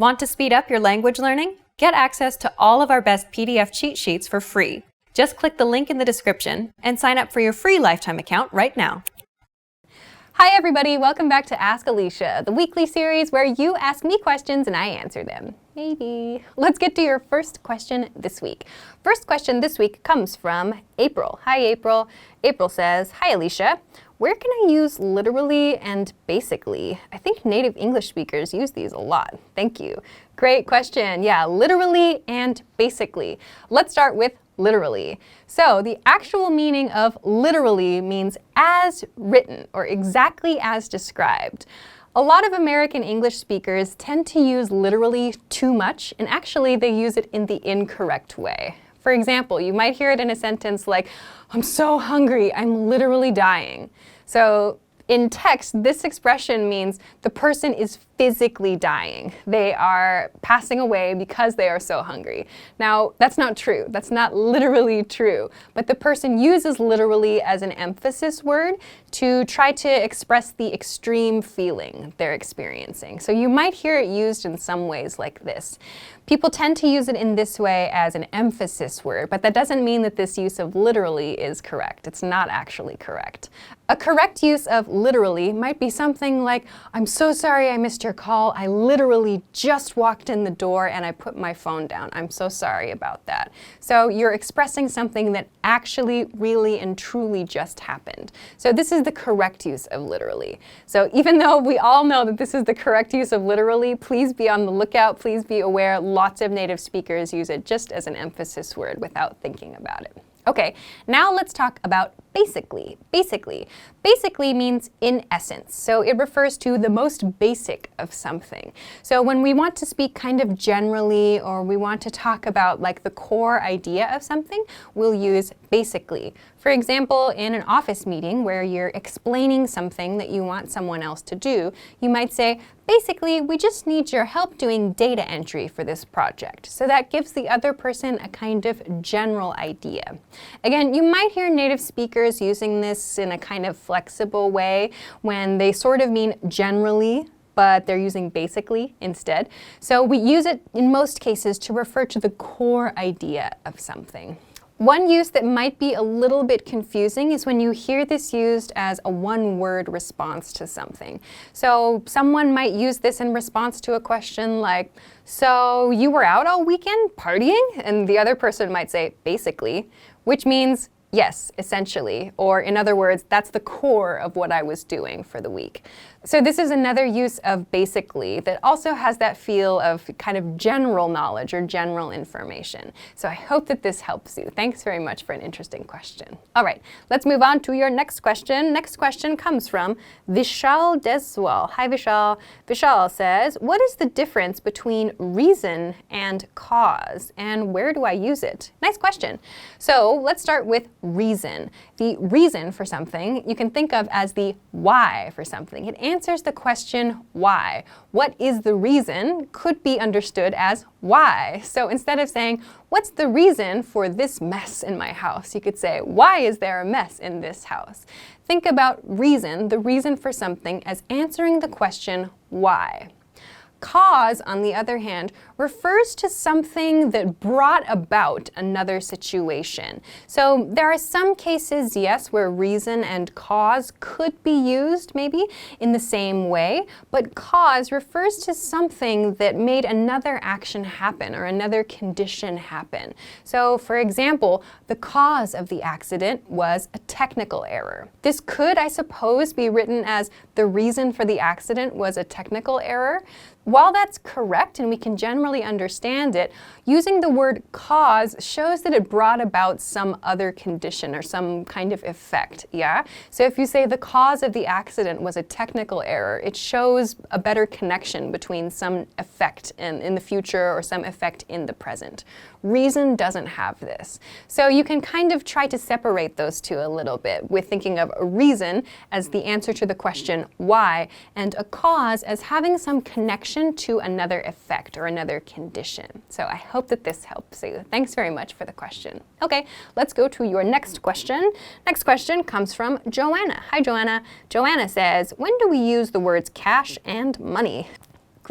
Want to speed up your language learning? Get access to all of our best PDF cheat sheets for free. Just click the link in the description and sign up for your free lifetime account right now. Hi everybody, welcome back to Ask Alicia, the weekly series where you ask me questions and I answer them. Maybe. Let's get to your first question this week. First question this week comes from April. Hi April. April says, "Hi Alicia, where can I use literally and basically?" I think native English speakers use these a lot. Thank you. Great question. Yeah, literally and basically. Let's start with literally. So the actual meaning of literally means as written or exactly as described. A lot of American English speakers tend to use literally too much, and actually they use it in the incorrect way. For example, you might hear it in a sentence like, "I'm so hungry, I'm literally dying." So in text, this expression means the person is physically dying. They are passing away because they are so hungry. Now, that's not true. That's not literally true. But the person uses literally as an emphasis word to try to express the extreme feeling they're experiencing. So you might hear it used in some ways like this. People tend to use it in this way as an emphasis word, but that doesn't mean that this use of literally is correct. It's not actually correct. A correct use of literally might be something like, "I'm so sorry I missed your call. I literally just walked in the door and I put my phone down. I'm so sorry about that." So you're expressing something that actually really and truly just happened. So this is the correct use of literally. So even though we all know that this is the correct use of literally, please be on the lookout. Please be aware lots of native speakers use it just as an emphasis word without thinking about it. Okay, now let's talk about basically. Basically means in essence, so it refers to the most basic of something. So when we want to speak kind of generally, or we want to talk about like the core idea of something, we'll use basically. For example, in an office meeting where you're explaining something that you want someone else to do, you might say, "Basically, we just need your help doing data entry for this project." So that gives the other person a kind of general idea. Again, you might hear native speakers using this in a kind of flexible way when they sort of mean generally, but they're using basically instead. So we use it in most cases to refer to the core idea of something. One use that might be a little bit confusing is when you hear this used as a one-word response to something. So someone might use this in response to a question like, "So you were out all weekend partying?" And the other person might say, "Basically," which means yes, essentially, or in other words, that's the core of what I was doing for the week. So this is another use of basically that also has that feel of kind of general knowledge or general information. So I hope that this helps you. Thanks very much for an interesting question. All right, let's move on to your next question. Next question comes from Vishal Deswal. Hi Vishal. Vishal says, "What is the difference between reason and cause, and where do I use it?" Nice question. So let's start with reason. The reason for something you can think of as the why for something. It answers the question why. What is the reason could be understood as why. So instead of saying, "What's the reason for this mess in my house?" you could say, "Why is there a mess in this house?" Think about reason, the reason for something, as answering the question why. Cause, on the other hand, refers to something that brought about another situation. So there are some cases, yes, where reason and cause could be used maybe in the same way, but cause refers to something that made another action happen or another condition happen. So for example, the cause of the accident was a technical error. This could, I suppose, be written as the reason for the accident was a technical error. While that's correct and we can generally understand it, using the word cause shows that it brought about some other condition or some kind of effect, yeah? So if you say the cause of the accident was a technical error, it shows a better connection between some effect in the future or some effect in the present. Reason doesn't have this. So you can kind of try to separate those two a little bit with thinking of a reason as the answer to the question why, and a cause as having some connection to another effect or another condition. So I hope that this helps you. Thanks very much for the question. Okay, let's go to your next question. Next question comes from Joanna. Hi, Joanna. Joanna says, when do we use the words cash and money?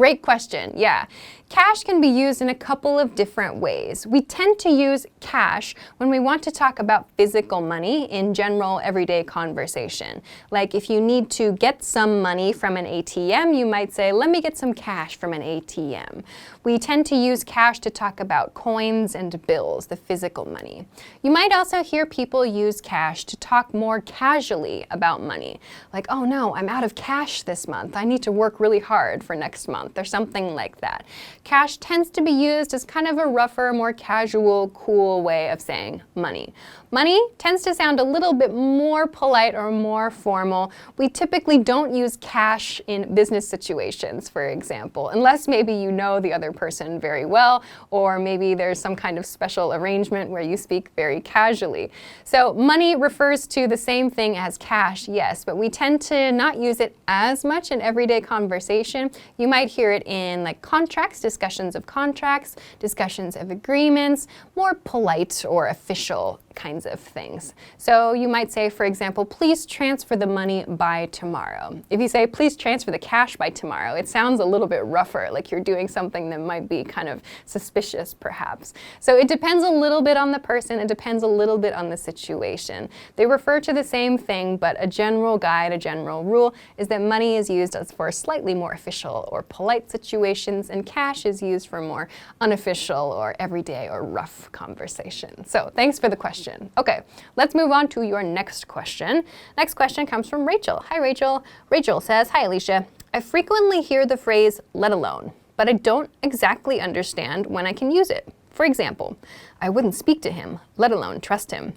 Great question, yeah. Cash can be used in a couple of different ways. We tend to use cash when we want to talk about physical money in general everyday conversation. Like if you need to get some money from an ATM, you might say, let me get some cash from an ATM. We tend to use cash to talk about coins and bills, the physical money. You might also hear people use cash to talk more casually about money. Like, oh no, I'm out of cash this month. I need to work really hard for next month, or something like that. Cash tends to be used as kind of a rougher, more casual, cool way of saying money. Money tends to sound a little bit more polite or more formal. We typically don't use cash in business situations, for example, unless maybe you know the other person very well, or maybe there's some kind of special arrangement where you speak very casually. So money refers to the same thing as cash, yes, but we tend to not use it as much in everyday conversation. You might hear it in like contracts, discussions of contracts, discussions of agreements, more polite or official kinds of things. So you might say, for example, please transfer the money by tomorrow. If you say, please transfer the cash by tomorrow, it sounds a little bit rougher, like you're doing something that might be kind of suspicious, perhaps. So it depends a little bit on the person, it depends a little bit on the situation. They refer to the same thing, but a general guide, a general rule, is that money is used as for slightly more official or polite situations, and cash is used for more unofficial or everyday or rough conversation. So thanks for the question. Okay, let's move on to your next question. Next question comes from Rachel. Hi, Rachel. Rachel says, hi, Alicia. I frequently hear the phrase, let alone, but I don't exactly understand when I can use it. For example, I wouldn't speak to him, let alone trust him.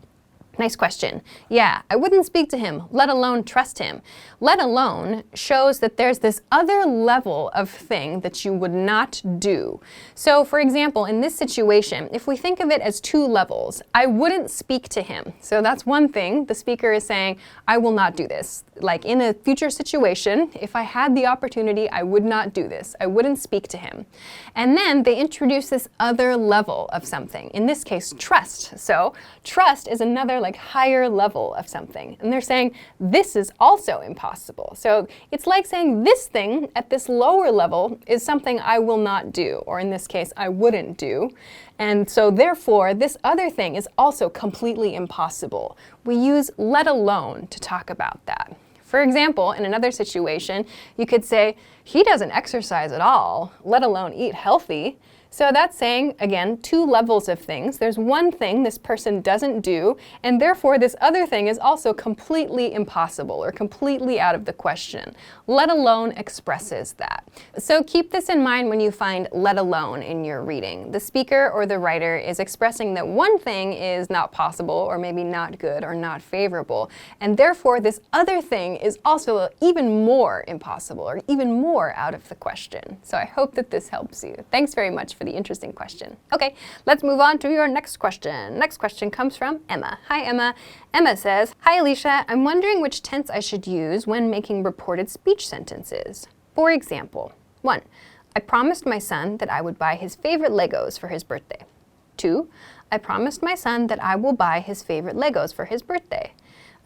Nice question. Yeah, I wouldn't speak to him, let alone trust him. Let alone shows that there's this other level of thing that you would not do. So for example, in this situation, if we think of it as two levels, I wouldn't speak to him. So that's one thing. The speaker is saying, I will not do this. Like in a future situation, if I had the opportunity, I would not do this. I wouldn't speak to him. And then they introduce this other level of something. In this case, trust. So trust is another like higher level of something. And they're saying this is also impossible. So it's like saying this thing at this lower level is something I will not do, or in this case, I wouldn't do. And so therefore, this other thing is also completely impossible. We use let alone to talk about that. For example, in another situation, you could say, he doesn't exercise at all, let alone eat healthy. So that's saying, again, two levels of things. There's one thing this person doesn't do, and therefore this other thing is also completely impossible or completely out of the question. Let alone expresses that. So keep this in mind when you find let alone in your reading. The speaker or the writer is expressing that one thing is not possible or maybe not good or not favorable, and therefore this other thing is also even more impossible or even more out of the question. So I hope that this helps you. Thanks very much for the interesting question. Okay, let's move on to your next question. Next question comes from Emma. Hi, Emma. Emma says, hi, Alicia. I'm wondering which tense I should use when making reported speech sentences. For example, 1. I promised my son that I would buy his favorite Legos for his birthday. 2. I promised my son that I will buy his favorite Legos for his birthday.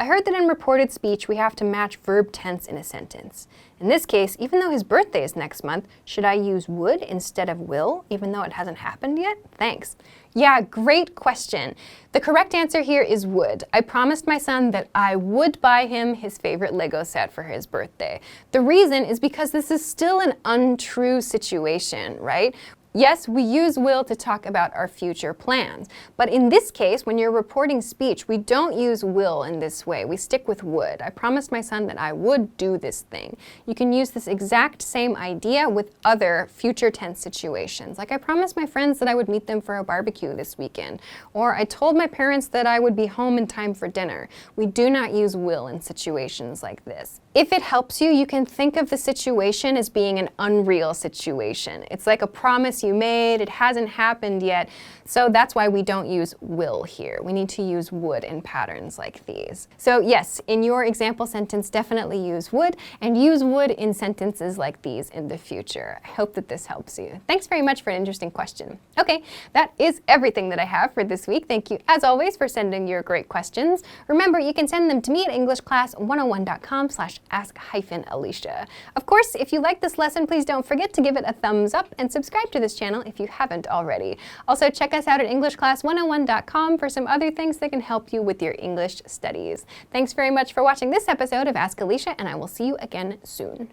I heard that in reported speech we have to match verb tense in a sentence. In this case, even though his birthday is next month, should I use would instead of will, even though it hasn't happened yet? Thanks. Yeah, great question. The correct answer here is would. I promised my son that I would buy him his favorite Lego set for his birthday. The reason is because this is still an untrue situation, right? Yes, we use will to talk about our future plans, but in this case, when you're reporting speech, we don't use will in this way. We stick with would. I promised my son that I would do this thing. You can use this exact same idea with other future tense situations. Like I promised my friends that I would meet them for a barbecue this weekend, or I told my parents that I would be home in time for dinner. We do not use will in situations like this. If it helps you, you can think of the situation as being an unreal situation. It's like a promise promise you made. It hasn't happened yet. So that's why we don't use will here. We need to use would in patterns like these. So yes, in your example sentence, definitely use would, and use would in sentences like these in the future. I hope that this helps you. Thanks very much for an interesting question. Okay, that is everything that I have for this week. Thank you, as always, for sending your great questions. Remember, you can send them to me at EnglishClass101.com/ask-Alisha. Of course, if you like this lesson, please don't forget to give it a thumbs up and subscribe to this channel if you haven't already. Also, check us out at EnglishClass101.com for some other things that can help you with your English studies. Thanks very much for watching this episode of Ask Alisha, and I will see you again soon.